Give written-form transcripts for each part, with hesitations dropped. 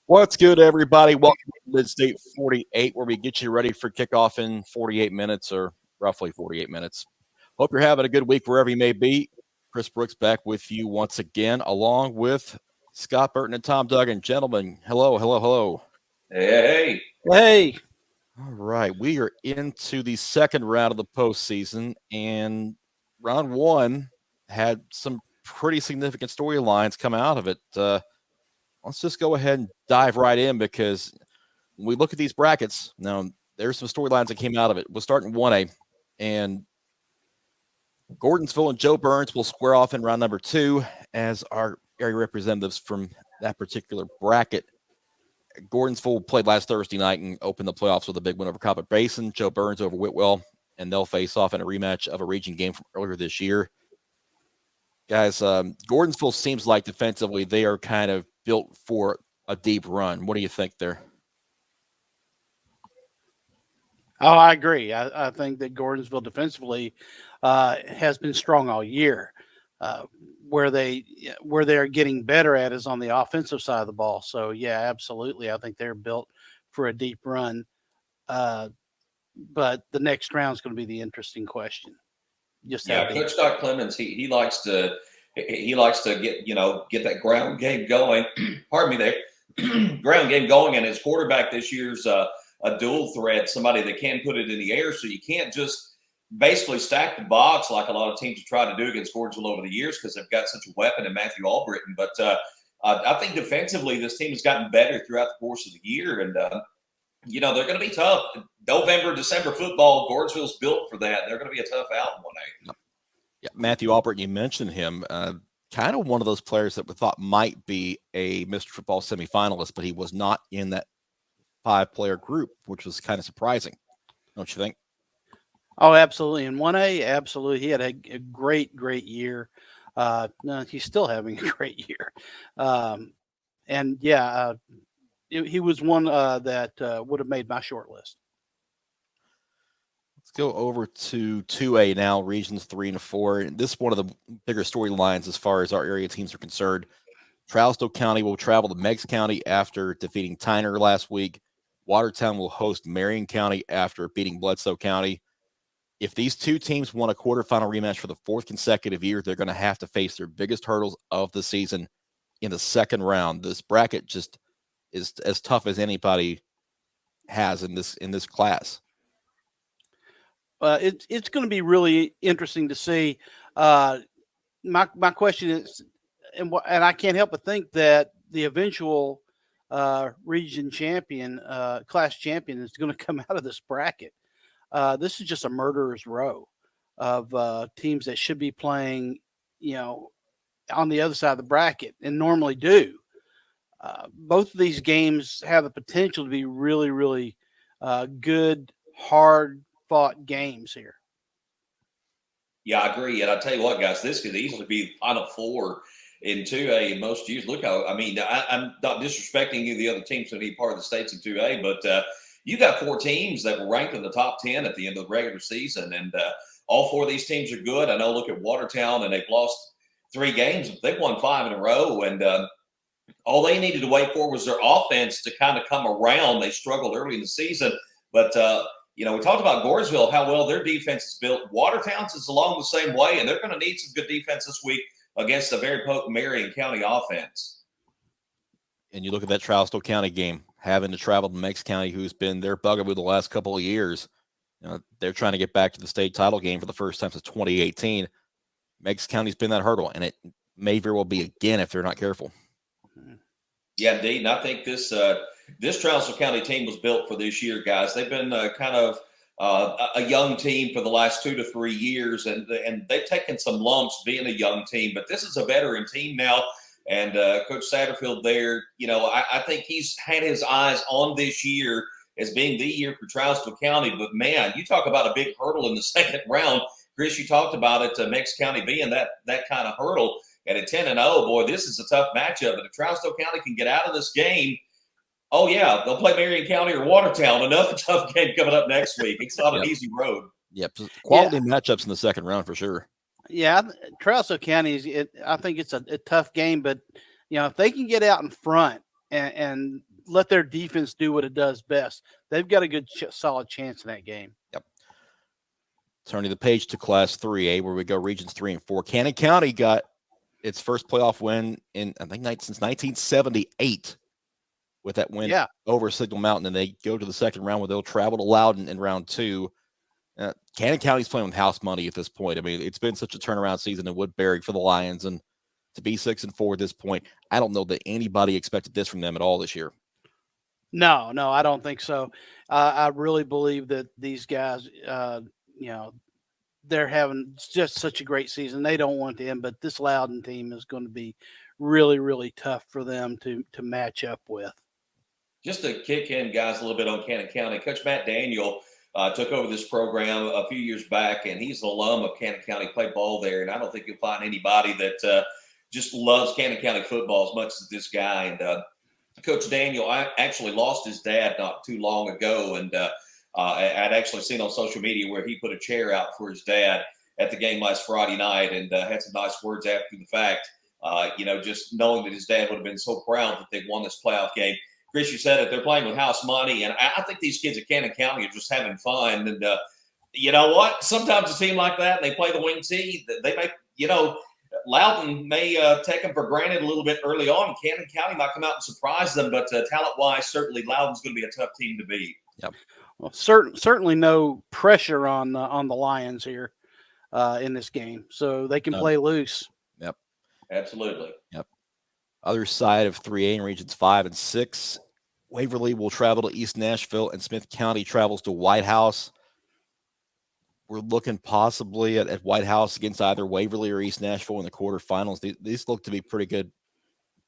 What's good, everybody? Welcome to Midstate 48, where we get you ready for kickoff in 48 minutes or roughly 48 minutes. Hope you're having a good week wherever you may be. Chris Brooks back with you once again, along with Scott Burton and Tom Duggan. Gentlemen, hello. Hey. Hey. All right, we are into the second round of the postseason, and round one had some pretty significant storylines come out of it. Let's just go ahead and dive right in because when we look at these brackets, now there's some storylines that came out of it. We'll start in 1A, and Gordonsville and Joe Burns will square off in round number 2 as our area representatives from that particular bracket. Gordonsville played last Thursday night and opened the playoffs with a big win over Coppet Basin. Joe Burns over Whitwell, and they'll face off in a rematch of a region game from earlier this year. Guys, Gordonsville seems like defensively they are kind of built for a deep run. What do you think there? Oh, I agree. I think that Gordonsville defensively has been strong all year. Where they are getting better at is on the offensive side of the ball. So, yeah, absolutely. I think they're built for a deep run. But the next round is going to be the interesting question. Coach Doc Clemens, he likes to get that ground game going. Pardon me there. Ground game going, and his quarterback this year's a dual threat, somebody that can put it in the air. So you can't just basically stack the box like a lot of teams have tried to do against Gordonsville over the years because they've got such a weapon in Matthew Albritton. But I think defensively this team has gotten better throughout the course of the year, and they're going to be tough. November, December football, Gordonsville's built for that. They're going to be a tough out in 1A. Yeah, Matthew Albritton, you mentioned him. Kind of one of those players that we thought might be a Mr. Football semifinalist, but he was not in that 5-player group, which was kind of surprising, don't you think? Oh, absolutely. In 1A, absolutely. He had a great year. No, he's still having a great year. He was one that would have made my short list. Let's go over to 2A now, regions 3 and 4. And this is one of the bigger storylines as far as our area teams are concerned. Trousdale County will travel to Meigs County after defeating Tyner last week. Watertown will host Marion County after beating Bledsoe County. If these two teams want a quarterfinal rematch for the 4th consecutive year, they're going to have to face their biggest hurdles of the season in the second round. This bracket just is as tough as anybody has in this class. It's going to be really interesting to see. My question is, and I can't help but think that the eventual region champion, class champion, is going to come out of this bracket. This is just a murderer's row of teams that should be playing, on the other side of the bracket and normally do. Both of these games have the potential to be really, really good, hard-fought games here. Yeah, I agree. And I tell you what, guys, this could easily be Final Four in 2A in most years. Look how, I'm not disrespecting any of the other teams that be part of the states in 2A, but you got 4 teams that were ranked in the top 10 at the end of the regular season, and all 4 of these teams are good. I know, look at Watertown, and they've lost 3 games, but they've won 5 in a row, and all they needed to wait for was their offense to kind of come around. They struggled early in the season, but we talked about Gordonsville, how well their defense is built. Watertown's is along the same way, and they're going to need some good defense this week against a very potent Marion County offense. And you look at that Trousdale County game, having to travel to Meigs County, who's been their bugaboo the last couple of years. They're trying to get back to the state title game for the first time since 2018. Meigs County's been that hurdle, and it may very well be again if they're not careful. Yeah, indeed. And I think this Trousdale County team was built for this year, guys. They've been kind of a young team for the last 2 to 3 years, and they've taken some lumps being a young team. But this is a veteran team now, and Coach Satterfield there, I think he's had his eyes on this year as being the year for Trousdale County. But, man, you talk about a big hurdle in the second round. Chris, you talked about it, Meigs County being that kind of hurdle. And at 10-0, boy, this is a tough matchup. But if Trousdale County can get out of this game, oh, yeah, they'll play Marion County or Watertown. Another tough game coming up next week. It's not an easy road. Yep, quality matchups in the second round for sure. Yeah, Trousdale County, I think it's a tough game. But, if they can get out in front and let their defense do what it does best. They've got a good, solid chance in that game. Yep. Turning the page to Class 3A, where we go Regions 3 and 4. Cannon County got its first playoff win in, I think, since 1978 with that win over Signal Mountain, and they go to the second round where they'll travel to Loudon in round 2. Cannon County's playing with house money at this point. I mean, it's been such a turnaround season in Woodbury for the Lions, and to be 6-4 at this point, I don't know that anybody expected this from them at all this year. No, I don't think so. I really believe that these guys, they're having just such a great season. They don't want to end, but this Loudon team is going to be really, really tough for them to match up with. Just to kick in, guys, a little bit on Cannon County. Coach Matt Daniel took over this program a few years back, and he's an alum of Cannon County, played ball there, and I don't think you'll find anybody that just loves Cannon County football as much as this guy. And Coach Daniel, I actually lost his dad not too long ago, and I'd actually seen on social media where he put a chair out for his dad at the game last Friday night, and had some nice words after the fact. Just knowing that his dad would have been so proud that they won this playoff game. Chris, you said it, they're playing with house money, and I think these kids at Cannon County are just having fun. And you know what? Sometimes a team like that, and they play the wing tee, they may, Loudon may take them for granted a little bit early on. Cannon County might come out and surprise them, but talent-wise, certainly Loudon's going to be a tough team to beat. Yep. Well, certainly no pressure on the Lions here in this game, so they can play loose. Yep. Absolutely. Yep. Other side of 3A in Regions 5 and 6, Waverly will travel to East Nashville, and Smith County travels to White House. We're looking possibly at White House against either Waverly or East Nashville in the quarterfinals. These look to be pretty good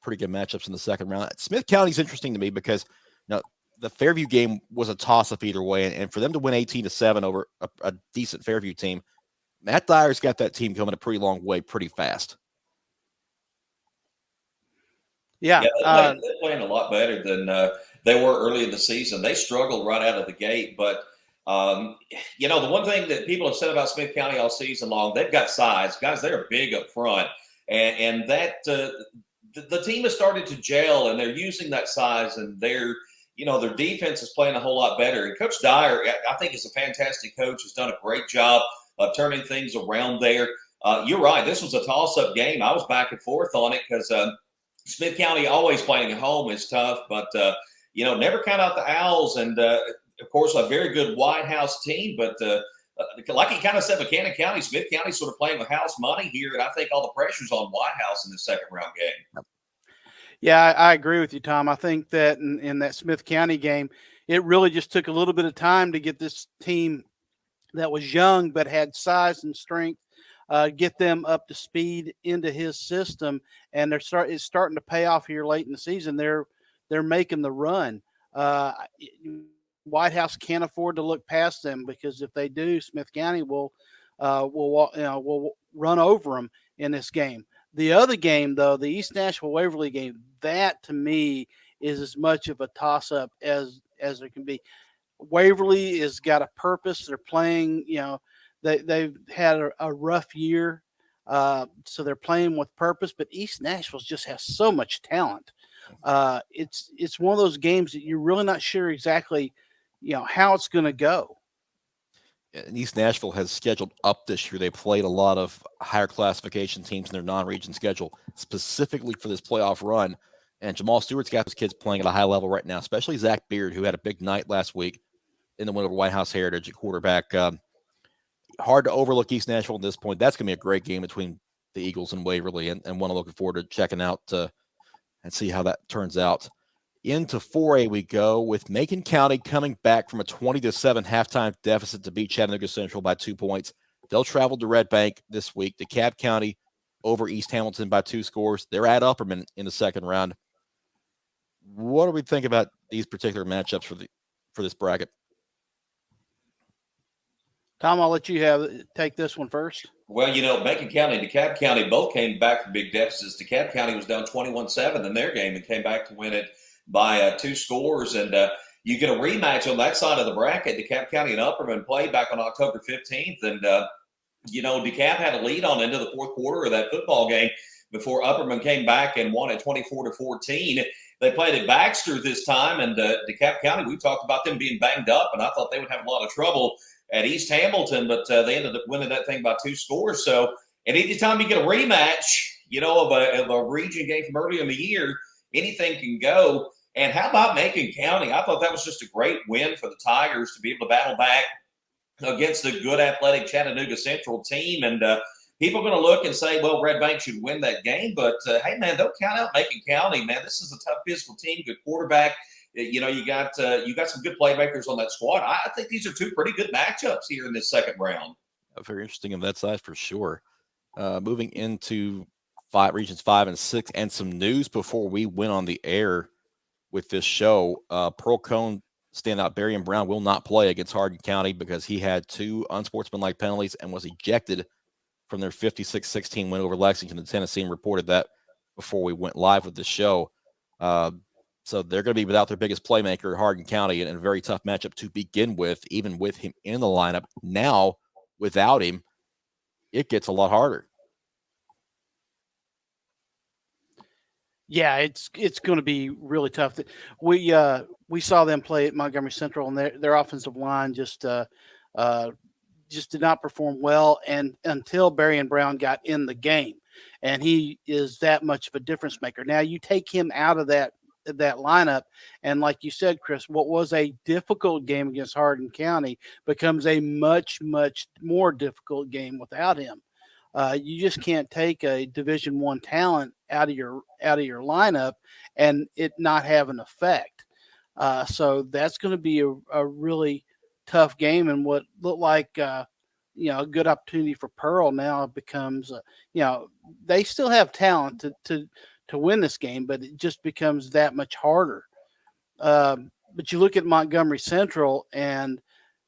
matchups in the second round. Smith County is interesting to me because the Fairview game was a toss-up either way, and for them to win 18-7 over a decent Fairview team, Matt Dyer's got that team coming a pretty long way pretty fast. Yeah, they're playing a lot better than they were early in the season. They struggled right out of the gate, but the one thing that people have said about Smith County all season long, they've got size. Guys, they're big up front, and that the team has started to gel, and they're using that size, and their defense is playing a whole lot better. And Coach Dyer, I think, is a fantastic coach. Has done a great job of turning things around there. You're right. This was a toss-up game. I was back and forth on it because Smith County always playing at home is tough, but never count out the Owls, and of course a very good White House team. But like he kind of said, Cannon County, Smith County sort of playing with house money here, and I think all the pressure's on White House in the second round game. Yeah, I agree with you, Tom. I think that in that Smith County game, it really just took a little bit of time to get this team that was young but had size and strength, get them up to speed into his system, and it's starting to pay off here late in the season. They're making the run. White House can't afford to look past them, because if they do, Smith County will run over them in this game. The other game, though, the East Nashville Waverly game, that to me is as much of a toss-up as there can be. Waverly has got a purpose. They're playing, they've had a rough year, so they're playing with purpose. But East Nashville just has so much talent. It's one of those games that you're really not sure exactly, how it's going to go. And East Nashville has scheduled up this year. They played a lot of higher classification teams in their non-region schedule specifically for this playoff run. And Jamal Stewart's got his kids playing at a high level right now, especially Zach Beard, who had a big night last week in the win over White House Heritage at quarterback. Hard to overlook East Nashville at this point. That's going to be a great game between the Eagles and Waverly, and one I'm looking forward to checking out and see how that turns out. Into 4A we go, with Macon County coming back from a 20-7 halftime deficit to beat Chattanooga Central by 2 points. They'll travel to Red Bank this week. DeKalb County over East Hamilton by 2 scores. They're at Upperman in the second round. What do we think about these particular matchups for this bracket? Tom, I'll let you take this one first. Well, Macon County and DeKalb County both came back from big deficits. DeKalb County was down 21-7 in their game and came back to win it by 2 scores. And you get a rematch on that side of the bracket. DeKalb County and Upperman played back on October 15th. And, DeKalb had a lead on into the fourth quarter of that football game before Upperman came back and won at 24-14. They played at Baxter this time, and DeKalb County, we talked about them being banged up, and I thought they would have a lot of trouble at East Hamilton, but they ended up winning that thing by 2 scores. So, and anytime you get a rematch, of a region game from earlier in the year, anything can go. And how about Macon County? I thought that was just a great win for the Tigers to be able to battle back against a good athletic Chattanooga Central team. And people are going to look and say, well, Red Bank should win that game. But, hey, man, don't count out Macon County, man. This is a tough physical team, good quarterback. You got some good playmakers on that squad. I think these are 2 pretty good matchups here in this second round. Very interesting on that side for sure. Moving into regions 5 and 6, and some news before we went on the air with this show. Pearl Cone standout Berrien Brown will not play against Hardin County because he had 2 unsportsmanlike penalties and was ejected from their 56-16 win over Lexington and Tennessee, and reported that before we went live with the show. So they're going to be without their biggest playmaker, Hardin County, and a very tough matchup to begin with, even with him in the lineup. Now, without him, it gets a lot harder. Yeah, it's going to be really tough. We saw them play at Montgomery Central, and their offensive line just did not perform well, and until Berrien Brown got in the game, and he is that much of a difference maker. Now you take him out of that lineup, and like you said, Chris, what was a difficult game against Hardin County becomes a much more difficult game without him. You just can't take a Division I talent out of your lineup and it not have an effect. So that's going to be a really tough game, and what looked like a good opportunity for Pearl now becomes they still have talent to win this game, but it just becomes that much harder. But you look at Montgomery Central, and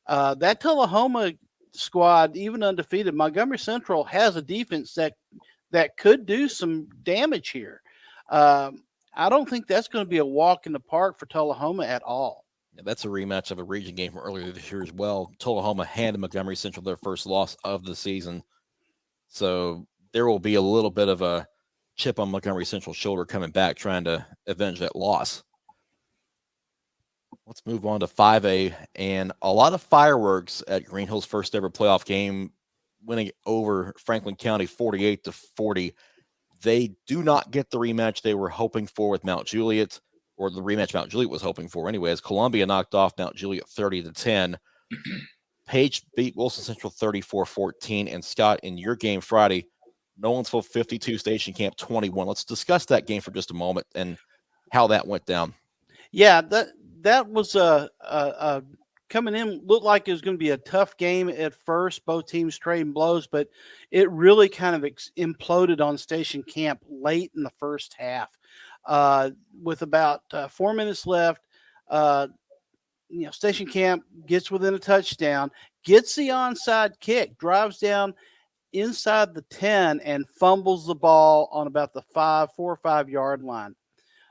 that Tullahoma squad, even undefeated, Montgomery Central has a defense that could do some damage here. I don't think that's going to be a walk in the park for Tullahoma at all. Yeah, that's a rematch of a region game from earlier this year as well. Tullahoma handed Montgomery Central their first loss of the season. So there will be a little bit of a chip on Montgomery Central's shoulder coming back, trying to avenge that loss. Let's move on to 5A, and a lot of fireworks at Green Hill's first ever playoff game, winning over Franklin County 48-40. They do not get the rematch they were hoping for with Mount Juliet, or the rematch Mount Juliet was hoping for anyway, as Columbia knocked off Mount Juliet 30-10. Page beat Wilson Central 34-14, and Scott, in your game Friday, Nolensville 52, Station Camp 21. Let's discuss that game for just a moment and how that went down. Yeah, that was coming in, looked like it was going to be a tough game at first. Both teams trading blows, but it really kind of imploded on Station Camp late in the first half. With about 4 minutes left, Station Camp gets within a touchdown, gets the onside kick, drives down inside the 10 and fumbles the ball on about the 4 or 5 yard line.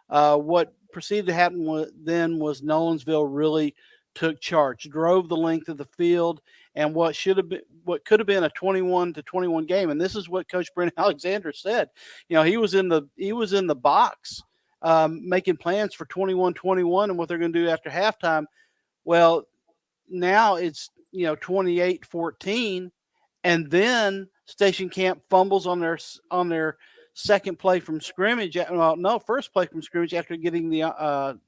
What proceeded to happen was Nolensville really took charge, drove the length of the field, and what could have been a 21-21 game. And this is what Coach Brent Alexander said. He was in the box making plans for 21-21 and what they're going to do after halftime. Well, now it's 28-14. And then Station Camp fumbles on their second play from scrimmage. First play from scrimmage after getting the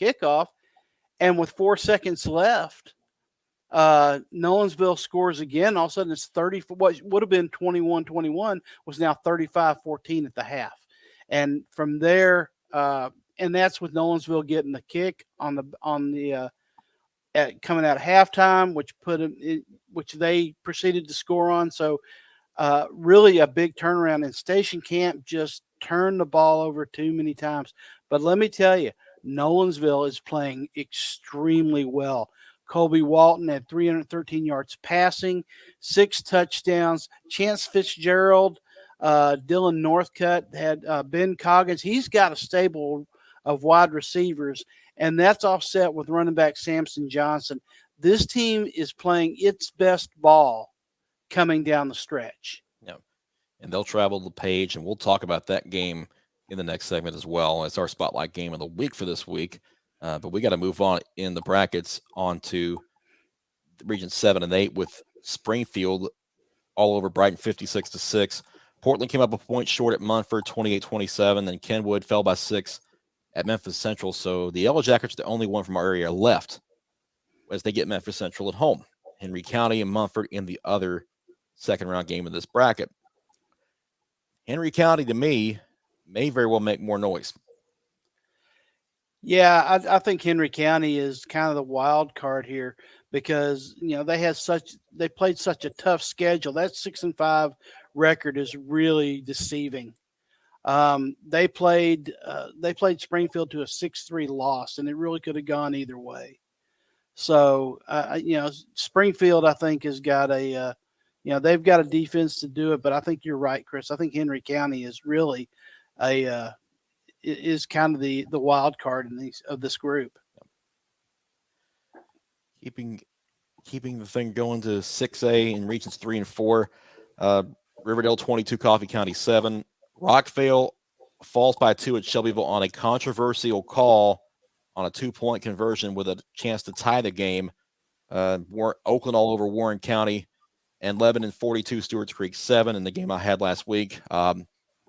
kickoff, and with 4 seconds left, Nolensville scores again. All of a sudden, it's 30. What would have been 21-21 was now 35-14 at the half, and from there, and that's with Nolensville getting the kick on the coming out of halftime, which they proceeded to score on. So really a big turnaround, and Station Camp just turned the ball over too many times. But let me tell you, Nolensville is playing extremely well. Colby Walton had 313 yards passing, 6 touchdowns. Chance Fitzgerald, Dylan Northcutt had Ben Coggins. He's got a stable of wide receivers, and that's offset with running back Samson Johnson. This team is playing its best ball coming down the stretch. Yeah, and they'll travel the Page, and we'll talk about that game in the next segment as well. It's our spotlight game of the week for this week. But we got to move on in the brackets on to Region 7 and 8 with Springfield all over Brighton 56-6. Portland came up a point short at Munford 28-27. Then Kenwood fell by 6 at Memphis Central. So the Yellow Jackets are the only one from our area left as they get Memphis Central at home. Henry County and Munford in the other second round game of this bracket. Henry County, to me, may very well make more noise. Yeah, I think Henry County is kind of the wild card here because they played such a tough schedule. That 6-5 record is really deceiving. They played Springfield to a 6-3 loss, and it really could have gone either way. So Springfield, I think, has got they've got a defense to do it, but I think you're right, Chris. I think Henry County is really is kind of the wild card of this group. Keeping the thing going to 6A in regions 3 and 4. Riverdale 22, Coffee County 7. Rockvale falls by 2 at Shelbyville on a controversial call on a 2-point conversion with a chance to tie the game. Oakland all over Warren County, and Lebanon 42, Stewarts Creek 7 in the game I had last week.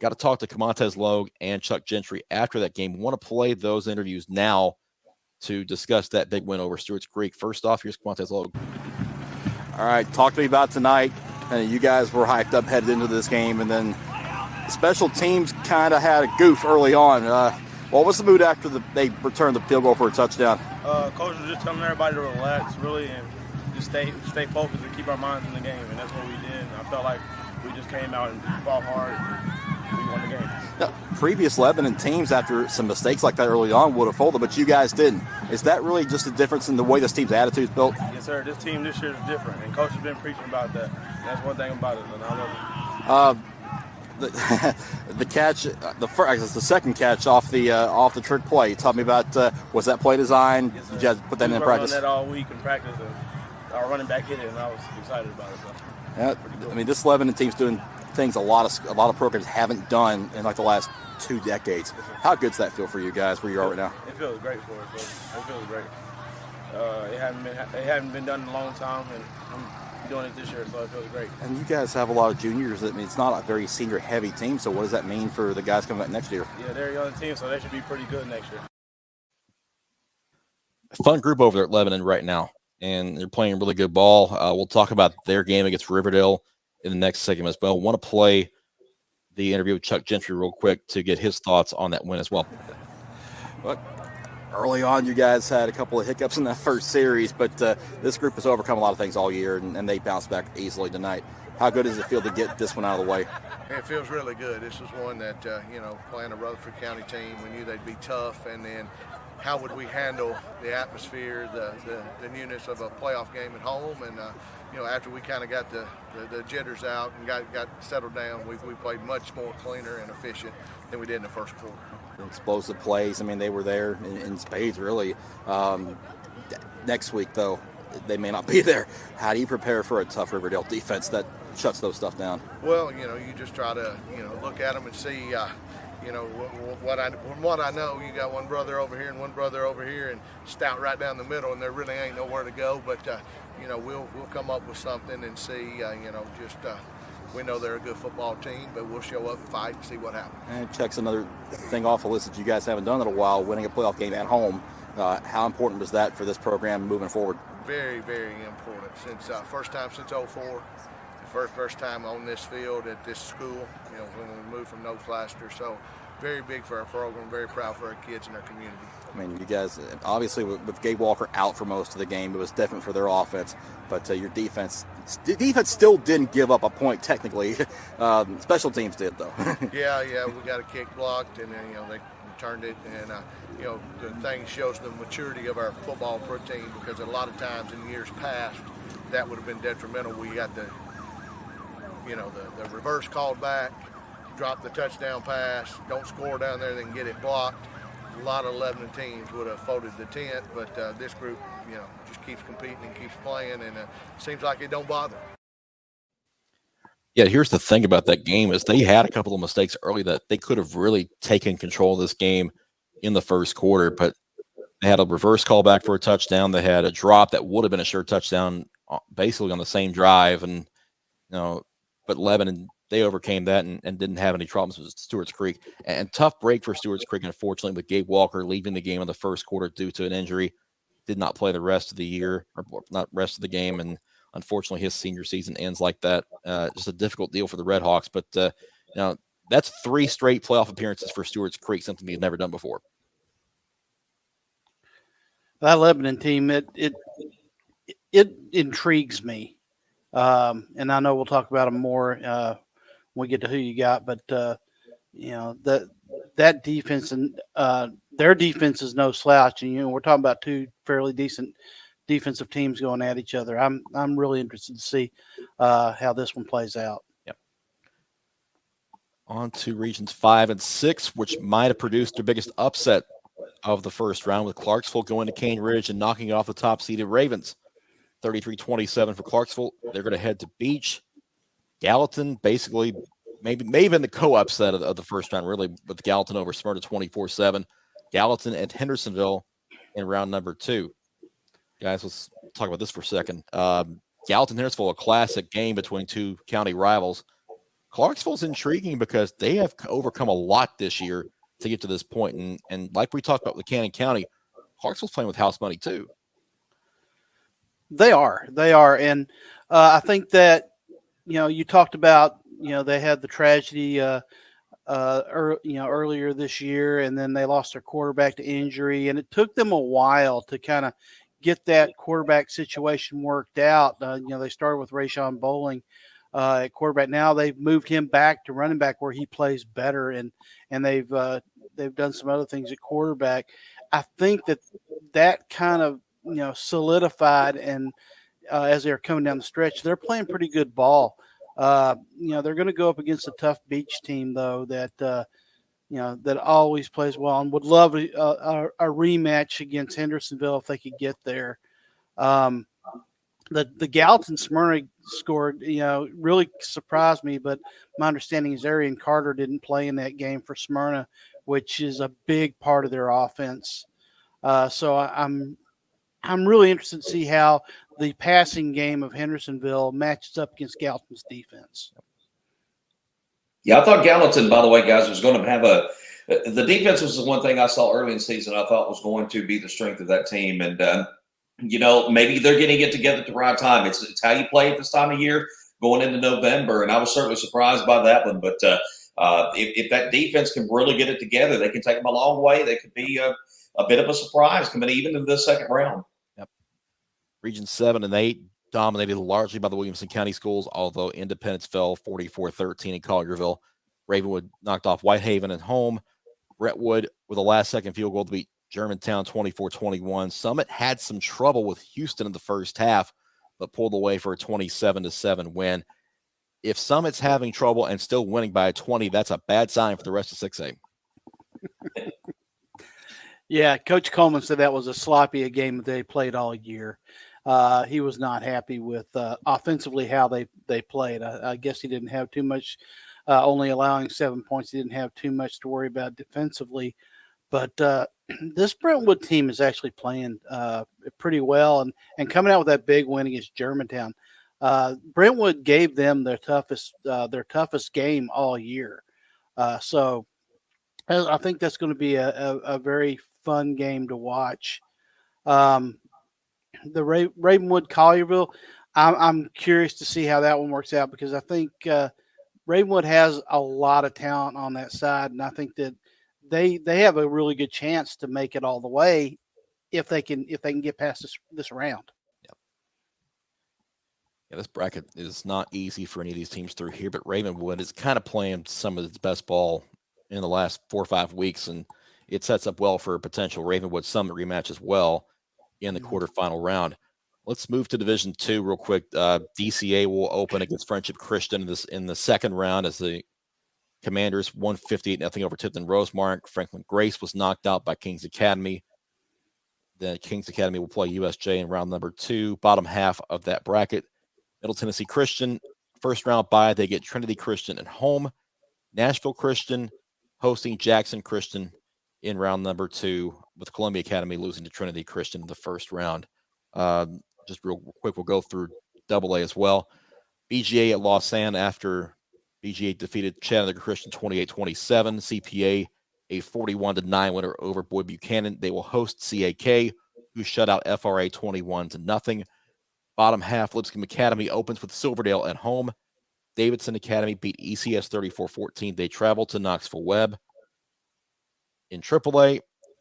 Got to talk to Kemontez Logue and Chuck Gentry after that game. Want to play those interviews now to discuss that big win over Stewarts Creek. First off, here's Kemontez Logue. All right, talk to me about tonight. You guys were hyped up headed into this game, and then special teams kind of had a goof early on. What was the mood after they returned the field goal for a touchdown? Coach was just telling everybody to relax, really, and just stay focused and keep our minds in the game, and that's what we did. I felt like we just came out and fought hard, and we won the game. Now, previous Lebanon teams, after some mistakes like that early on, would have folded, but you guys didn't. Is that really just a difference in the way this team's attitude is built? Yes, sir. This team this year is different, and Coach has been preaching about that. And that's one thing about it, and I love it. The catch, the second catch off the trick play. Tell me about was that play design? Yes, did you guys put that in practice? We were on that all week in practice, and our running back hit it, and I was excited about it. So. Yeah, cool. I mean, this Lebanon team's doing things a lot of programs haven't done in like the last 2 decades. How good's that feel for you guys where you are right now? It feels great for us. It feels great. It hadn't been done in a long time, and I'm doing it this year, so it feels great. And you guys have a lot of juniors. I mean, it's not a very senior-heavy team, so what does that mean for the guys coming back next year? Yeah, they're a young team, so they should be pretty good next year. Fun group over there at Lebanon right now, and they're playing really good ball. We'll talk about their game against Riverdale in the next segment as well. I want to play the interview with Chuck Gentry real quick to get his thoughts on that win as well. But early on, you guys had a couple of hiccups in that first series, but this group has overcome a lot of things all year, and they bounced back easily tonight. How good does it feel to get this one out of the way? It feels really good. This was one that, playing a Rutherford County team, we knew they'd be tough, and then how would we handle the atmosphere, the newness of a playoff game at home, and after we kind of got the jitters out and got settled down, we played much more cleaner and efficient than we did in the first quarter. Explosive plays. I mean, they were there in spades, really. Next week, though, they may not be there. How do you prepare for a tough Riverdale defense that shuts those stuff down? Well, you just try to, look at them and see, what I know. You got one brother over here and one brother over here, and stout right down the middle, and there really ain't nowhere to go. But we'll come up with something and see. We know they're a good football team, but we'll show up and fight and see what happens. And checks another thing off the list that you guys haven't done in a while, winning a playoff game at home. How important was that for this program moving forward? Very, very important. Since first time since '04, the first time on this field at this school. When we moved from Noakes last year. So very big for our program. Very proud for our kids and our community. I mean, you guys obviously with Gabe Walker out for most of the game, it was different for their offense. But your defense still didn't give up a point technically. Special teams did though. yeah, we got a kick blocked, and then they returned it, and the thing shows the maturity of our football pro team, because a lot of times in years past that would have been detrimental. We got the reverse called back, drop the touchdown pass, don't score down there, then get it blocked. A lot of Lebanon teams would have folded the tent, but this group, just keeps competing and keeps playing, and seems like it don't bother. Yeah, here's the thing about that game is they had a couple of mistakes early that they could have really taken control of this game in the first quarter, but they had a reverse callback for a touchdown. They had a drop that would have been a sure touchdown basically on the same drive. And, but Lebanon, they overcame that and didn't have any problems with Stewarts Creek. And tough break for Stewarts Creek, unfortunately, with Gabe Walker leaving the game in the first quarter due to an injury. Did not play the rest of the year, or not rest of the game. And unfortunately, his senior season ends like that. Just a difficult deal for the Red Hawks. But, that's 3 straight playoff appearances for Stewarts Creek, something he's never done before. That Lebanon team, it intrigues me, and I know we'll talk about them more when we get to who you got. But that defense and their defense is no slouch, and we're talking about 2 fairly decent defensive teams going at each other. I'm really interested to see how this one plays out. Yep. On to regions 5 and 6, which might have produced their biggest upset of the first round, with Clarksville going to Cane Ridge and knocking off the top-seeded Ravens. 33-27 for Clarksville. They're going to head to Beach. Gallatin, basically, maybe even the co-upset of the first round, really, with Gallatin over Smyrna 24-7. Gallatin and Hendersonville in round number 2. Guys, let's talk about this for a second. Gallatin Hendersonville, a classic game between 2 county rivals. Clarksville's intriguing because they have overcome a lot this year to get to this point. And like we talked about with Cannon County, Clarksville's playing with house money too. They are. And I think that, you talked about, they had the tragedy, earlier this year, and then they lost their quarterback to injury, and it took them a while to kind of get that quarterback situation worked out. They started with Rayshawn Bowling at quarterback. Now they've moved him back to running back where he plays better, and they've done some other things at quarterback. I think that kind of solidified, and as they're coming down the stretch, they're playing pretty good ball. They're going to go up against a tough Beach team though that that always plays well, and would love a rematch against Hendersonville if they could get there. The Gallatin Smyrna scored, really surprised me, but my understanding is Arian Carter didn't play in that game for Smyrna, which is a big part of their offense. So I'm really interested to see how the passing game of Hendersonville matches up against Gallatin's defense. Yeah, I thought Gallatin, by the way, guys, was going to have the defense was the one thing I saw early in the season I thought was going to be the strength of that team. And, maybe they're getting it together at the right time. It's how you play at this time of year going into November. And I was certainly surprised by that one. But if that defense can really get it together, they can take them a long way. They could be a bit of a surprise coming even into the second round. Yep. Region 7 and 8 dominated largely by the Williamson County schools, although Independence fell 44-13 in Collierville. Ravenwood knocked off Whitehaven at home. Brentwood with a last-second field goal to beat Germantown 24-21. Summit had some trouble with Houston in the first half, but pulled away for a 27-7 win. If Summit's having trouble and still winning by 20, that's a bad sign for the rest of 6A. Yeah, Coach Coleman said that was a sloppy game that they played all year. He was not happy with offensively how they played. I guess he didn't have too much, only allowing 7 points. He didn't have too much to worry about defensively. But this Brentwood team is actually playing pretty well and coming out with that big win against Germantown. Brentwood gave them their toughest game all year. So I think that's going to be a very fun game to watch. The Ravenwood Collierville, I'm curious to see how that one works out, because I think Ravenwood has a lot of talent on that side, and I think that they have a really good chance to make it all the way if they can get past this round. Yep. Yeah, this bracket is not easy for any of these teams through here, but Ravenwood is kind of playing some of its best ball in the last 4 or 5 weeks, and it sets up well for a potential Ravenwood Summit rematch as well in the quarterfinal round. Let's move to Division 2 real quick. DCA will open against Friendship Christian in the second round as the Commanders 158-0 over Tipton Rosemark. Franklin Grace was knocked out by Kings Academy. Then Kings Academy will play USJ in round number 2, bottom half of that bracket. Middle Tennessee Christian first round bye, they get Trinity Christian at home, Nashville Christian hosting Jackson Christian in round number 2, with Columbia Academy losing to Trinity Christian in the first round. Just real quick, we'll go through AA as well. BGA at Lausanne after BGA defeated Chattanooga Christian 28-27. CPA a 41-9 winner over Boyd Buchanan. They will host CAK, who shut out FRA 21-0. Bottom half, Lipscomb Academy opens with Silverdale at home. Davidson Academy beat ECS 34-14. They travel to Knoxville Webb. In AAA,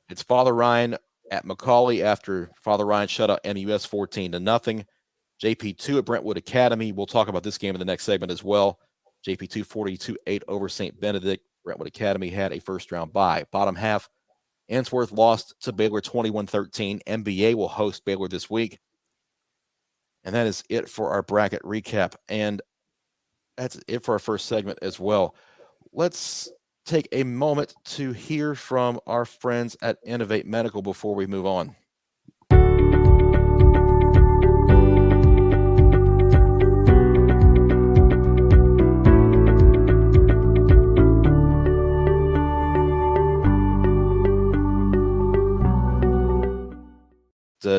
it's Father Ryan at Macaulay after Father Ryan shut out MUS 14-0. JP2 at Brentwood Academy. We'll talk about this game in the next segment as well. JP2 42-8 over St. Benedict. Brentwood Academy had a first-round bye. Bottom half, Answorth lost to Baylor 21-13. MBA will host Baylor this week. And that is it for our bracket recap. And that's it for our first segment as well. Let's take a moment to hear from our friends at Innovate Medical before we move on.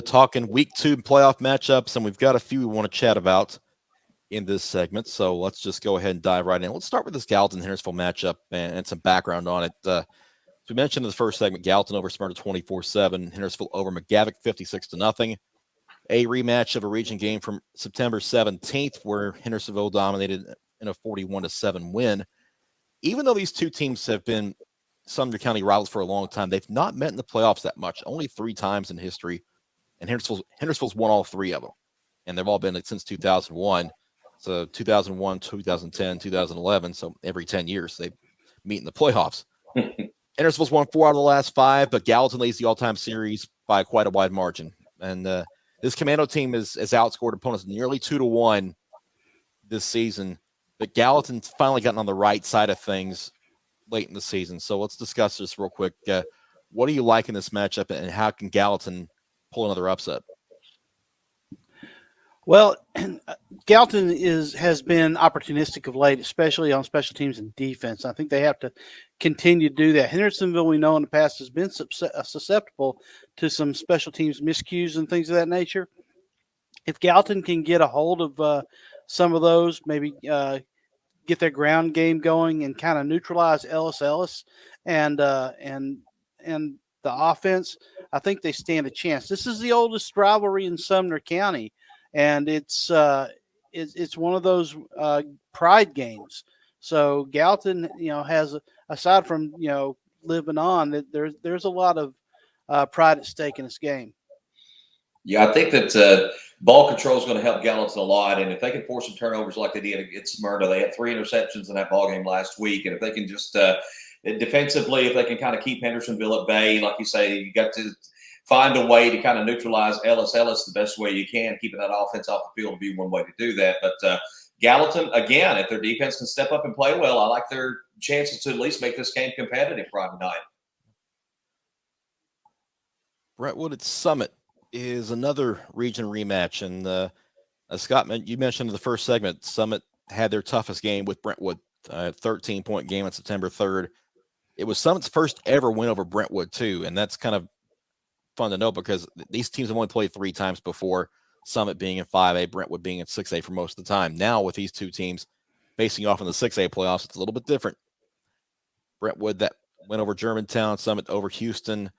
Talking week 2 playoff matchups, and we've got a few we want to chat about in this segment. So let's just go ahead and dive right in. Let's start with this Gallatin Hendersonville matchup and some background on it. As we mentioned in the first segment, Gallatin over Smyrna 24-7, Hendersonville over McGavick 56-0. A rematch of a region game from September 17th, where Hendersonville dominated in a 41-7 win. Even though these two teams have been Sumner County rivals for a long time, they've not met in the playoffs that much, only 3 times in history. And Hendersonville's won all 3 of them. And they've all been since 2001. So 2001, 2010, 2011. So every 10 years they meet in the playoffs. Hendersonville's won 4 out of the last 5, but Gallatin leads the all-time series by quite a wide margin. And this Commando team has outscored opponents nearly 2-1 this season. But Gallatin's finally gotten on the right side of things late in the season. So let's discuss this real quick. What do you like in this matchup, and how can Gallatin pull another upset? Well, Gallatin has been opportunistic of late, especially on special teams and defense. I think they have to continue to do that. Hendersonville, we know in the past, has been susceptible to some special teams miscues and things of that nature. If Gallatin can get a hold of some of those, maybe get their ground game going and kind of neutralize Ellis and the offense, I think they stand a chance. This is the oldest rivalry in Sumner County, and it's one of those pride games. So Gallatin, has, aside from living on, there's a lot of pride at stake in this game. Yeah, I think that ball control is going to help Gallatin a lot, and if they can force some turnovers like they did against Smyrna, they had 3 interceptions in that ball game last week, and if they can just defensively, if they can kind of keep Hendersonville at bay, like you say, you got to find a way to kind of neutralize Ellis the best way you can. Keeping that offense off the field would be one way to do that. But Gallatin, again, if their defense can step up and play well, I like their chances to at least make this game competitive Friday night. Brentwood at Summit is another region rematch. And Scott, you mentioned in the first segment, Summit had their toughest game with Brentwood, 13-point game on September 3rd. It was Summit's first ever win over Brentwood, too. And that's kind of fun to know because these teams have only played 3 times before, Summit being in 5A, Brentwood being in 6A for most of the time. Now, with these two teams facing off in the 6A playoffs, it's a little bit different. Brentwood that went over Germantown, Summit over Houston.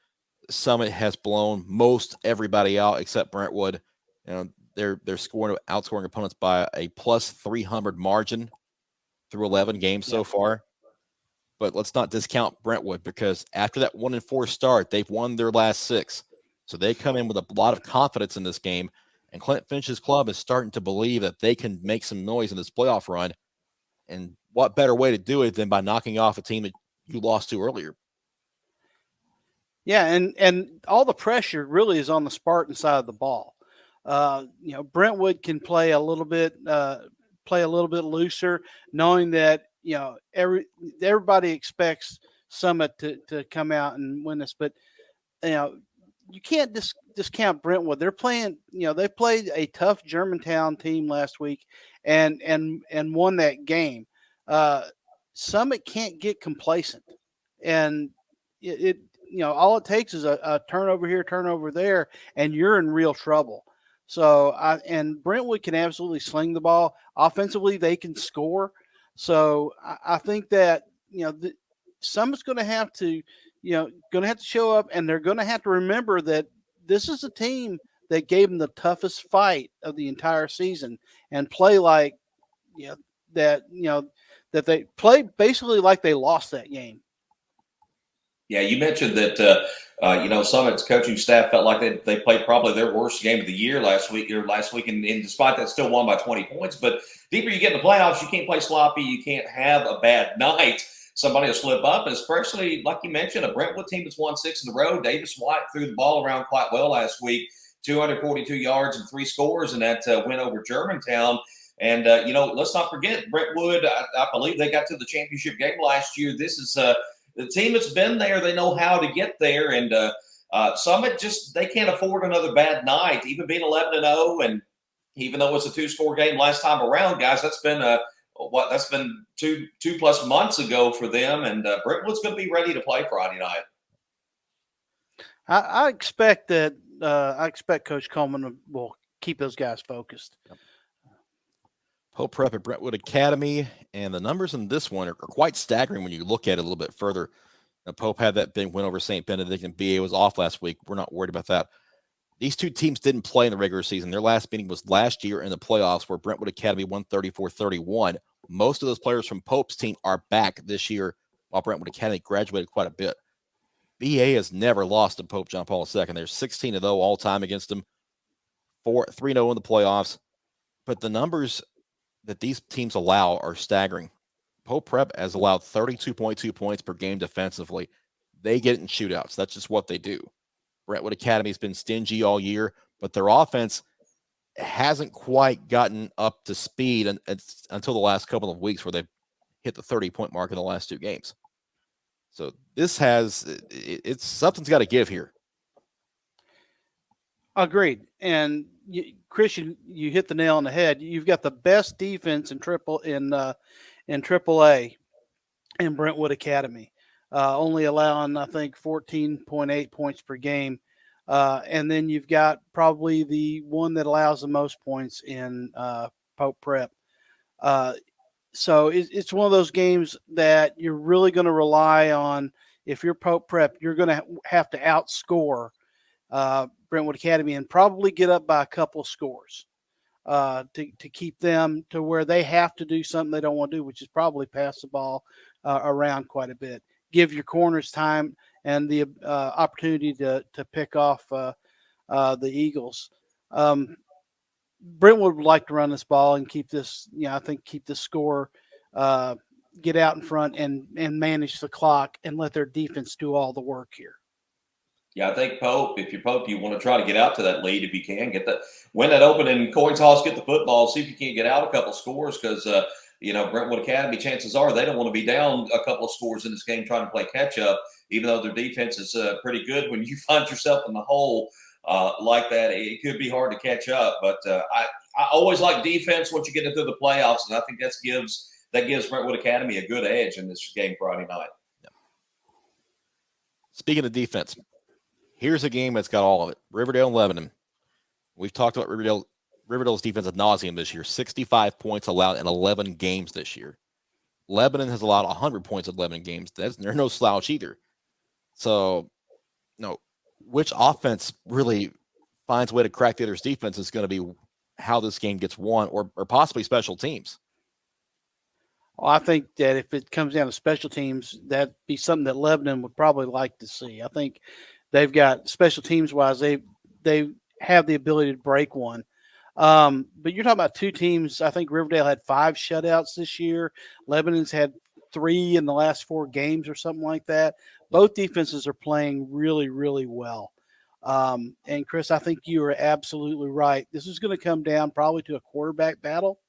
Summit has blown most everybody out except Brentwood. They're outscoring opponents by a plus 300 margin through 11 games so far. But let's not discount Brentwood because after that 1-4 start, they've won their last 6. So they come in with a lot of confidence in this game. And Clint Finch's club is starting to believe that they can make some noise in this playoff run. And what better way to do it than by knocking off a team that you lost to earlier? Yeah, and all the pressure really is on the Spartan side of the ball. Brentwood can play a little bit looser, knowing that everybody expects Summit to come out and win this. But you can't discount Brentwood. They're playing, they played a tough Germantown team last week and won that game. Summit can't get complacent, and it all it takes is a turnover here, turnover there, and you're in real trouble. So and Brentwood can absolutely sling the ball. Offensively, they can score. So I think that Summit's going to have to show up, and they're going to have to remember that this is a team that gave them the toughest fight of the entire season, and play like that they play basically like they lost that game. Yeah, you mentioned that Summit's coaching staff felt like they played probably their worst game of the year last week, and despite that, still won by 20 points. But deeper you get in the playoffs, you can't play sloppy. You can't have a bad night. Somebody will slip up, especially like you mentioned, a Brentwood team that's won 6 in a row. Davis White threw the ball around quite well last week, 242 yards and 3 scores in that win over Germantown. And let's not forget Brentwood. I believe they got to the championship game last year. This is the team that's been there. They know how to get there, and Summit they can't afford another bad night. Even being 11-0, and even though it's a 2-score game last time around, guys, that's been that's been two plus months ago for them, and Brentwood's going to be ready to play Friday night. I expect that. I expect Coach Coleman will keep those guys focused. Yep. Pope Prep at Brentwood Academy, and the numbers in this one are quite staggering when you look at it a little bit further. Now, Pope had that big win over St. Benedict, and BA was off last week. We're not worried about that. These two teams didn't play in the regular season. Their last meeting was last year in the playoffs, where Brentwood Academy won 34-31. Most of those players from Pope's team are back this year, while Brentwood Academy graduated quite a bit. BA has never lost to Pope John Paul II. They're 16-0 all time against them, 3-0 in the playoffs. But the numbers that these teams allow are staggering. Pope Prep has allowed 32.2 points per game defensively. They get it in shootouts. That's just what they do. Brentwood Academy has been stingy all year, but their offense hasn't quite gotten up to speed until the last couple of weeks, where they've hit the 30-point mark in the last 2 games. So this it's something's got to give here. Agreed. And Chris, you hit the nail on the head. You've got the best defense in AAA in Brentwood Academy, only allowing, I think, 14.8 points per game. And then you've got probably the one that allows the most points in Pope Prep. So it's one of those games that you're really going to rely on. If you're Pope Prep, you're going to have to outscore Brentwood Academy and probably get up by a couple of scores to keep them to where they have to do something they don't want to do, which is probably pass the ball around quite a bit. Give your corners time and the opportunity to pick off the Eagles. Brentwood would like to run this ball and keep this, keep the score, get out in front and manage the clock and let their defense do all the work here. Yeah, I think Pope, if you're Pope, you want to try to get out to that lead if you can. Win that opening coin toss, get the football, see if you can't get out a couple scores, because Brentwood Academy, chances are they don't want to be down a couple of scores in this game trying to play catch up, even though their defense is pretty good. When you find yourself in the hole like that, it could be hard to catch up. But I always like defense once you get into the playoffs, and I think that gives Brentwood Academy a good edge in this game Friday night. Yep. Speaking of defense, here's a game that's got all of it. Riverdale and Lebanon. We've talked about Riverdale's defense ad nauseum this year. 65 points allowed in 11 games this year. Lebanon has allowed 100 points in 11 games. They're no slouch either. So, which offense really finds a way to crack the other's defense is going to be how this game gets won, or possibly special teams. Well, I think that if it comes down to special teams, that'd be something that Lebanon would probably like to see. I think they've got special teams wise, they have the ability to break one. But you're talking about two teams. I think Riverdale had 5 shutouts this year. Lebanon's had 3 in the last 4 games or something like that. Both defenses are playing really, really well. And Chris, I think you are absolutely right. This is going to come down probably to a quarterback battle.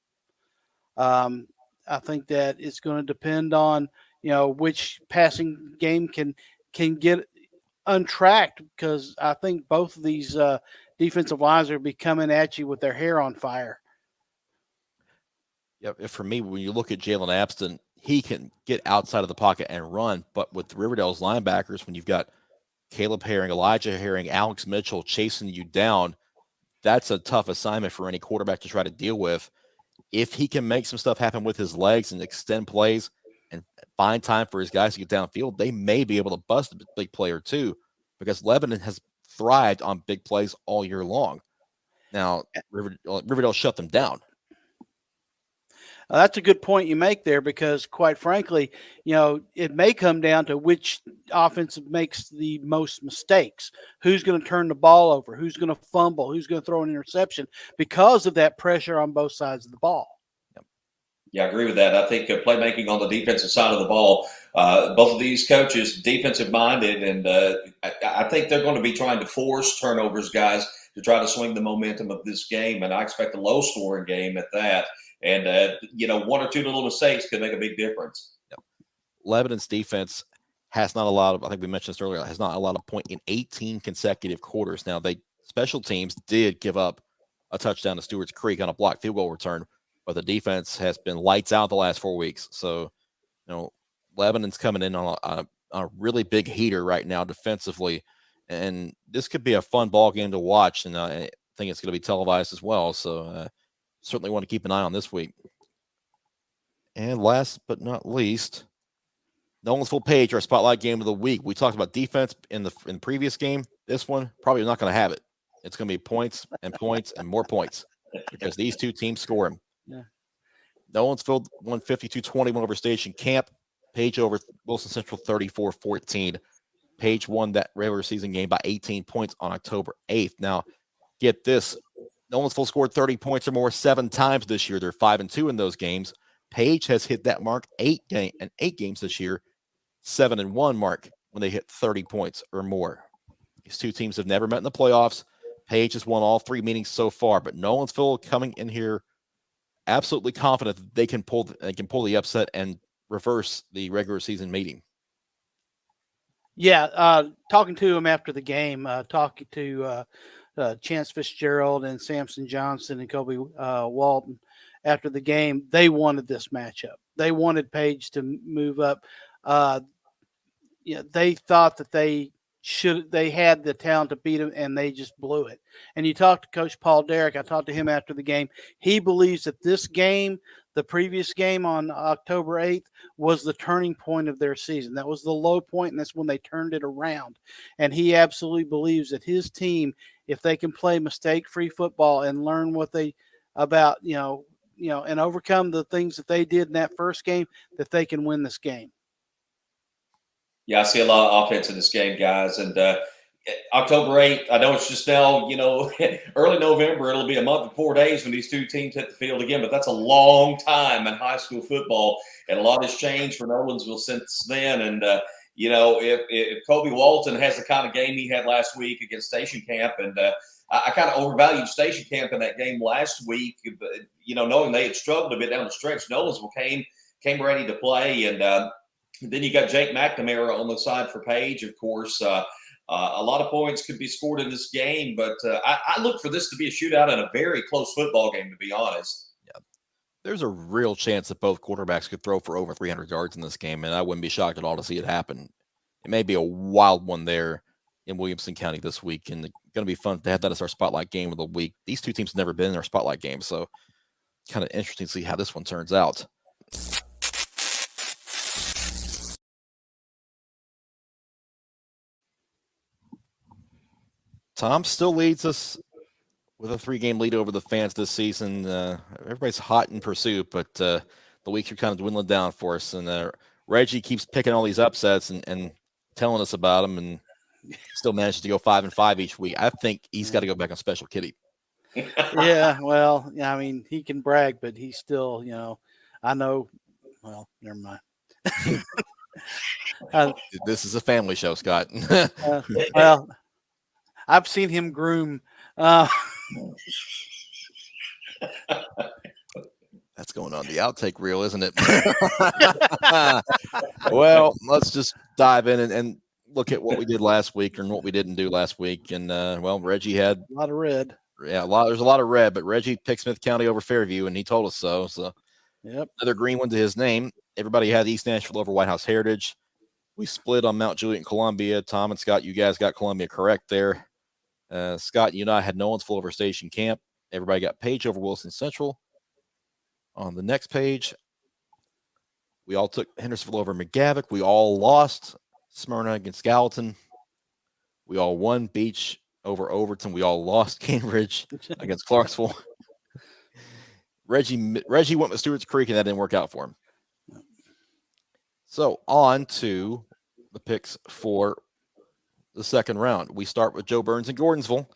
I think that it's going to depend on, which passing game can get untracked because I think both of these defensive lines are be coming at you with their hair on fire. Yeah, for me, when you look at Jalen Abston, he can get outside of the pocket and run. But with Riverdale's linebackers, when you've got Caleb Herring, Elijah Herring, Alex Mitchell chasing you down, that's a tough assignment for any quarterback to try to deal with. If he can make some stuff happen with his legs and extend plays and find time for his guys to get downfield, they may be able to bust a big play or two, because Lebanon has thrived on big plays all year long. Now, Riverdale shut them down. That's a good point you make there, because quite frankly, it may come down to which offense makes the most mistakes. Who's going to turn the ball over? Who's going to fumble? Who's going to throw an interception because of that pressure on both sides of the ball? Yeah, I agree with that. I think playmaking on the defensive side of the ball, both of these coaches, defensive minded, and I think they're going to be trying to force turnovers, guys, to try to swing the momentum of this game. And I expect a low scoring game at that. And, one or two little mistakes could make a big difference. Yep. Lebanon's defense has not a lot of, I think we mentioned this earlier, has not a lot of point in 18 consecutive quarters. Now, special teams did give up a touchdown to Stewarts Creek on a blocked field goal return, but the defense has been lights out the last 4 weeks. So, Lebanon's coming in on a really big heater right now defensively. And this could be a fun ball game to watch. And I think it's going to be televised as well. So, certainly want to keep an eye on this week. And last but not least, Nolensville Page, our spotlight game of the week. We talked about defense in the previous game. This one, probably not going to have it. It's going to be points and points and more points, because these two teams score them. Yeah. Nolensville won 52-21 over Station Camp. Page over Wilson Central 34-14. Page won that regular season game by 18 points on October 8th. Now, get this. Nolensville scored 30 points or more 7 times this year. They're 5-2 in those games. Page has hit that mark 8 games this year, 7-1 mark when they hit 30 points or more. These two teams have never met in the playoffs. Page has won all 3 meetings so far, but Nolensville coming in here absolutely confident that they can pull the upset and reverse the regular season meeting. Yeah, talking to him after the game, talking to Chance Fitzgerald and Samson Johnson and Kobe Walton after the game, they wanted this matchup. They wanted Page to move up. They thought that they had the talent to beat him, and they just blew it. And you talk to Coach Paul Derrick. I talked to him after the game. He believes that this game, the previous game on October 8th, was the turning point of their season. That was the low point, and that's when they turned it around. And he absolutely believes that his team, if they can play mistake-free football and learn what they about, and overcome the things that they did in that first game, that they can win this game. Yeah, I see a lot of offense in this game, guys. And October 8th, I know it's just now, early November. It'll be a month and 4 days when these two teams hit the field again. But that's a long time in high school football. And a lot has changed for Nolensville since then. And, if Kobe Walton has the kind of game he had last week against Station Camp, and I kind of overvalued Station Camp in that game last week, but, knowing they had struggled a bit down the stretch, Nolensville came ready to play. And then you got Jake McNamara on the side for Page, of course. A lot of points could be scored in this game, but I look for this to be a shootout and a very close football game, to be honest. Yeah, there's a real chance that both quarterbacks could throw for over 300 yards in this game, and I wouldn't be shocked at all to see it happen. It may be a wild one there in Williamson County this week, and it's going to be fun to have that as our spotlight game of the week. These two teams have never been in our spotlight game, so kind of interesting to see how this one turns out. Tom still leads us with a 3-game lead over the Fans this season. Everybody's hot in pursuit, but the weeks are kind of dwindling down for us. And Reggie keeps picking all these upsets and telling us about them, and still manages to go 5-5 each week. I think he's got to go back on Special Kitty. Yeah, well, I mean, he can brag, but he's still, I know. Well, never mind. This is a family show, Scott. Well, I've seen him groom. That's going on the outtake reel, isn't it? Well, let's just dive in. And look at what we did last week and what we didn't do last week. And, well, Reggie had A lot of red. Yeah, there's a lot of red, but Reggie picked Smith County over Fairview, and he told us so. So, Yep. another green one to his name. Everybody had East Nashville over White House Heritage. We split on Mount Juliet and Columbia. Tom and Scott, you guys got Columbia correct there. Scott, you and I had Nolensville over Station Camp. Everybody got Page over Wilson Central. On the next page, we all took Hendersonville over McGavick. We all lost Smyrna against Gallatin. We all won Beach over Overton. We all lost Cambridge against Clarksville. Reggie went with Stewarts Creek, and that didn't work out for him. So on to the picks for the second round. We start with Joe Burns and Gordonsville,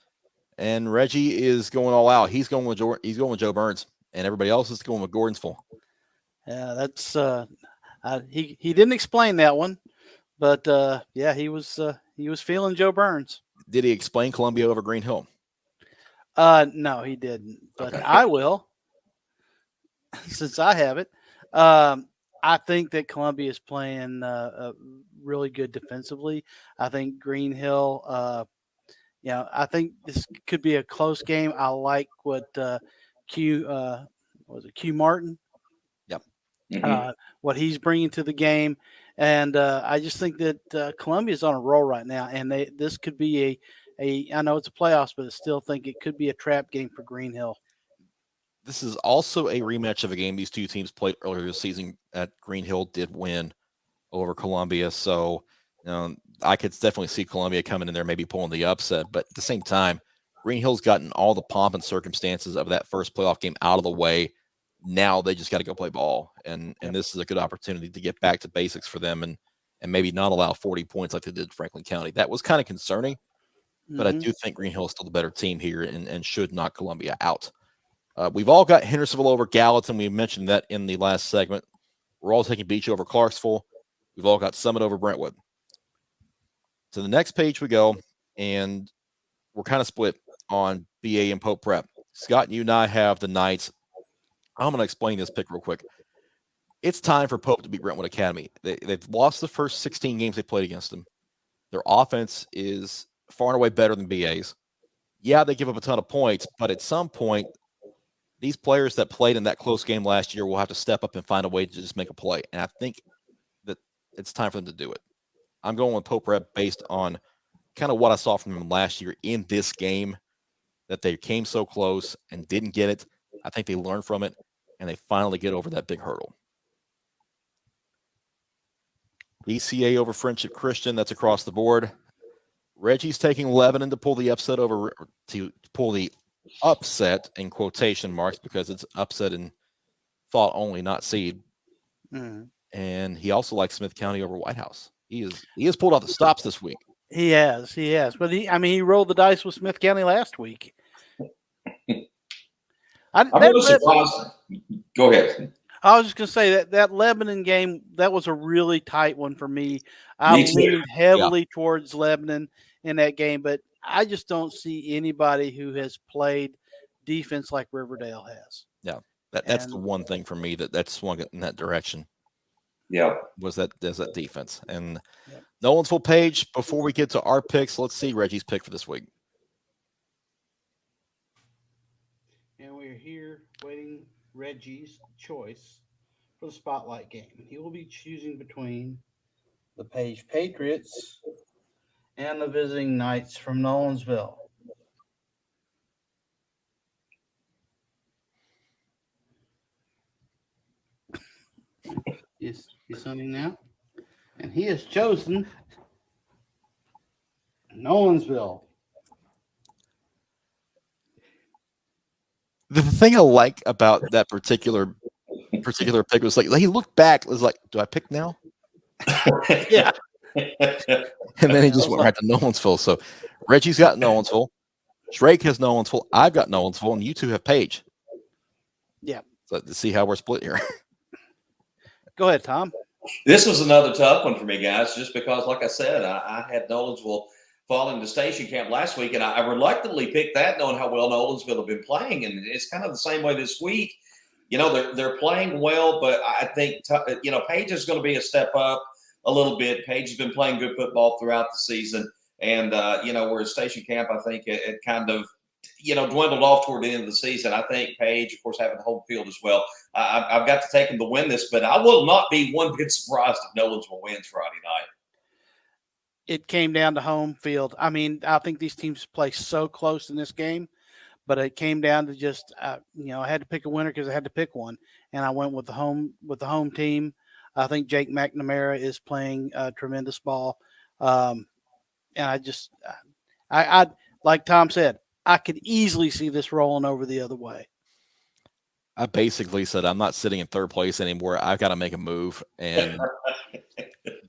and Reggie is going all out. He's going with Joe Burns, and everybody else is going with Gordonsville. Yeah, that's he didn't explain that one, but yeah, he was feeling Joe Burns. Did he explain Columbia over Green Hill? No, he didn't, but okay. I will, since I have it. I think that Columbia is playing really good defensively. I think Green Hill, I think this could be a close game. I like what Q Martin? Yep. What he's bringing to the game. And I just think that Columbia is on a roll right now, and this could be I know it's a playoffs, but I still think it could be a trap game for Green Hill. This is also a rematch of a game these two teams played earlier this season at Green Hill did win over Columbia. So I could definitely see Columbia coming in there, maybe pulling the upset. But at the same time, Green Hill's gotten all the pomp and circumstances of that first playoff game out of the way. Now they just got to go play ball. And this is a good opportunity to get back to basics for them and maybe not allow 40 points like they did Franklin County. That was kind of concerning, but I do think Green Hill is still the better team here and should knock Columbia out. We've all got Hendersonville over Gallatin. We mentioned that in the last segment. We're all taking Beach over Clarksville. We've all got Summit over Brentwood. To the next page we go, and we're kind of split on BA and Pope Prep. Scott, you and I have the Knights. I'm going to explain this pick real quick. It's time for Pope to beat Brentwood Academy. They've lost the first 16 games they played against them. Their offense is far and away better than BA's. Yeah, they give up a ton of points, but at some point, these players that played in that close game last year will have to step up and find a way to just make a play. And I think that it's time for them to do it. I'm going with Pope Rep based on kind of what I saw from them last year in this game, that they came so close and didn't get it. I think they learned from it, and they finally get over that big hurdle. BCA over Friendship Christian, that's across the board. Reggie's taking Lebanon to pull the upset upset in quotation marks because it's upset in thought only, not seed. And he also likes Smith County over White House. He has pulled out the stops this week. He has. But he rolled the dice with Smith County last week. I'm a little surprised. Go ahead. I was just going to say that Lebanon game, that was a really tight one for me. I leaned heavily towards Lebanon in that game, but I just don't see anybody who has played defense like Riverdale has. Yeah, that's the one thing for me that swung it in that direction. Yeah, was that defense. And Nolensville page, before we get to our picks, let's see Reggie's pick for this week. And we're here waiting Reggie's choice for the spotlight game. He will be choosing between the Page Patriots and the visiting Knights from Nolensville. He's hunting now, and he has chosen Nolensville. The thing I like about that particular pick was like he looked back, was like, do I pick now? Yeah. And then he just went right to Nolensville. So Reggie's got Nolensville. Drake has Nolensville. I've got Nolensville, and you two have Page. Yeah. So to see how we're split here. Go ahead, Tom. This was another tough one for me, guys, just because, like I said, I had Nolensville falling to Station Camp last week, and I reluctantly picked that knowing how well Nolensville have been playing, and it's kind of the same way this week. They're playing well, but I think, Page is going to be a step up. a little bit. Page has been playing good football throughout the season. And, we're at station camp. I think it kind of, dwindled off toward the end of the season. I think Page, of course, having home field as well. I've got to take him to win this, but I will not be one bit surprised if Nolensville wins Friday night. It came down to home field. I mean, I think these teams play so close in this game, but it came down to just, I had to pick a winner because I had to pick one, and I went with the home team. I think Jake McNamara is playing tremendous ball, and I like Tom said, I could easily see this rolling over the other way. I basically said I'm not sitting in third place anymore. I've got to make a move, and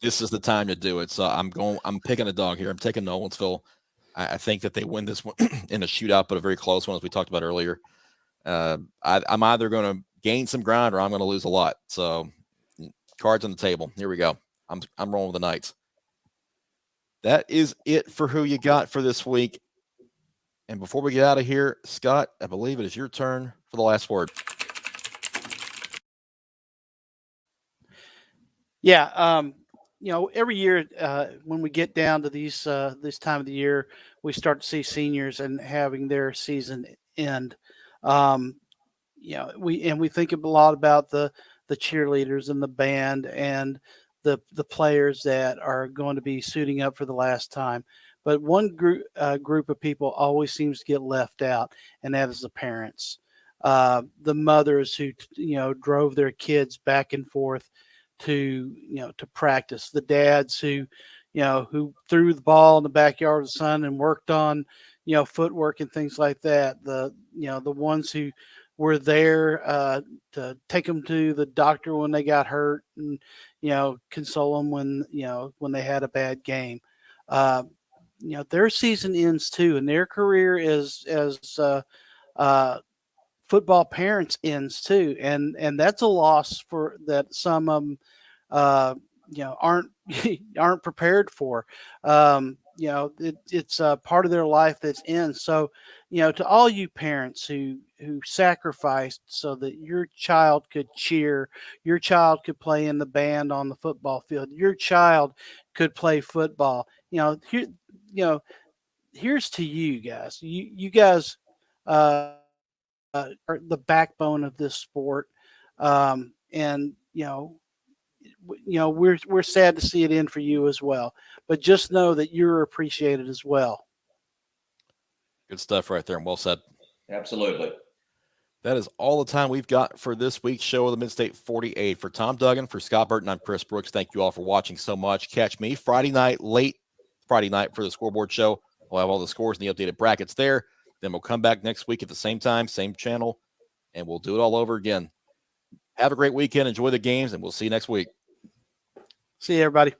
this is the time to do it. So I'm picking a dog here. I'm taking Nolensville. I think that they win this one in a shootout, but a very close one, as we talked about earlier. I'm either going to gain some ground or I'm going to lose a lot. So cards on the table. Here we go. I'm rolling with the Knights. That is it for Who You Got for this week. And before we get out of here, Scott, I believe it is your turn for the last word. Yeah. Every year when we get down to this time of the year, we start to see seniors and having their season end. We think a lot about the cheerleaders and the band and the players that are going to be suiting up for the last time. But one group of people always seems to get left out, and that is the parents, the mothers who drove their kids back and forth to practice, the dads who threw the ball in the backyard of the sun and worked on footwork and things like that, the ones who were there to take them to the doctor when they got hurt and console them when they had a bad game. Their season ends too, and their career as football parents ends too, and that's a loss for that some of them aren't prepared for. It's a part of their life that's ends. So to all you parents who sacrificed so that your child could cheer, your child could play in the band on the football field, your child could play football, here's to you guys. You guys are the backbone of this sport, and we're sad to see it end for you as well. But just know that you're appreciated as well. Good stuff right there, and well said. Absolutely. That is all the time we've got for this week's show of the Midstate 48. For Tom Duggan, for Scott Burton, I'm Chris Brooks. Thank you all for watching so much. Catch me late Friday night for the scoreboard show. We'll have all the scores and the updated brackets there. Then we'll come back next week at the same time, same channel, and we'll do it all over again. Have a great weekend. Enjoy the games, and we'll see you next week. See you, everybody.